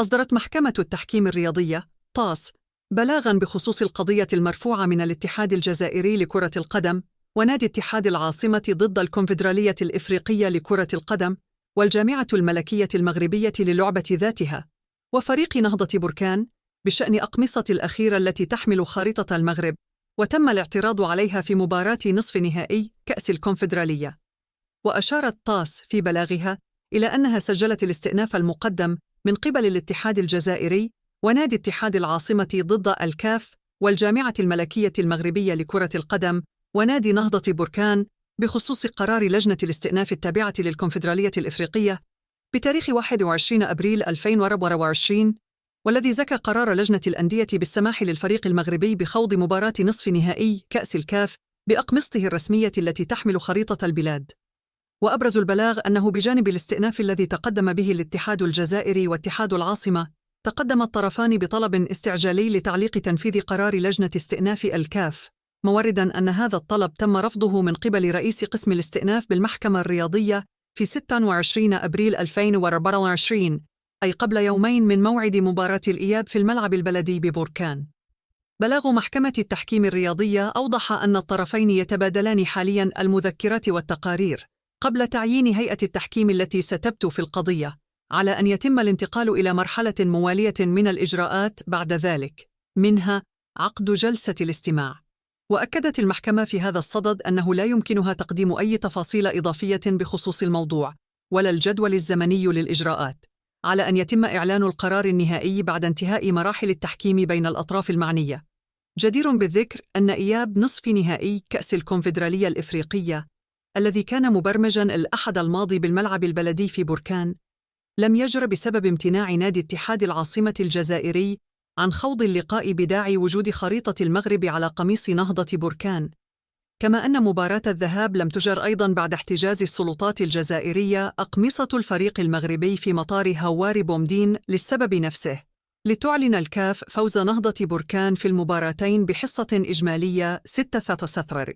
أصدرت محكمة التحكيم الرياضية طاس بلاغاً بخصوص القضية المرفوعة من الاتحاد الجزائري لكرة القدم ونادي اتحاد العاصمة ضد الكونفدرالية الإفريقية لكرة القدم والجامعة الملكية المغربية للعبة ذاتها وفريق نهضة بركان بشأن أقمصة الأخيرة التي تحمل خارطة المغرب، وتم الاعتراض عليها في مباراة نصف نهائي كأس الكونفدرالية. وأشارت طاس في بلاغها إلى أنها سجلت الاستئناف المقدم من قبل الاتحاد الجزائري ونادي اتحاد العاصمة ضد الكاف والجامعة الملكية المغربية لكرة القدم ونادي نهضة بركان بخصوص قرار لجنة الاستئناف التابعة للكونفدرالية الإفريقية بتاريخ 21 أبريل 2024، والذي زكى قرار لجنة الأندية بالسماح للفريق المغربي بخوض مباراة نصف نهائي كأس الكاف بأقمصته الرسمية التي تحمل خريطة البلاد. وأبرز البلاغ أنه بجانب الاستئناف الذي تقدم به الاتحاد الجزائري واتحاد العاصمة، تقدم الطرفان بطلب استعجالي لتعليق تنفيذ قرار لجنة استئناف الكاف، مورداً أن هذا الطلب تم رفضه من قبل رئيس قسم الاستئناف بالمحكمة الرياضية في 26 أبريل 2024، أي قبل يومين من موعد مباراة الإياب في الملعب البلدي ببركان. بلاغ محكمة التحكيم الرياضية أوضح أن الطرفين يتبادلان حالياً المذكرات والتقارير قبل تعيين هيئة التحكيم التي ستبت في القضية، على أن يتم الانتقال إلى مرحلة موالية من الإجراءات بعد ذلك، منها عقد جلسة الاستماع. وأكدت المحكمة في هذا الصدد أنه لا يمكنها تقديم أي تفاصيل إضافية بخصوص الموضوع ولا الجدول الزمني للإجراءات، على أن يتم إعلان القرار النهائي بعد انتهاء مراحل التحكيم بين الأطراف المعنية. جدير بالذكر أن إياب نصف نهائي كأس الكونفدرالية الإفريقية الذي كان مبرمجاً الأحد الماضي بالملعب البلدي في بركان لم يجر بسبب امتناع نادي اتحاد العاصمة الجزائري عن خوض اللقاء بداعي وجود خريطة المغرب على قميص نهضة بركان، كما أن مباراة الذهاب لم تجر أيضاً بعد احتجاز السلطات الجزائرية أقمصة الفريق المغربي في مطار هواري بومدين للسبب نفسه، لتعلن الكاف فوز نهضة بركان في المباراتين بحصة إجمالية 6-0.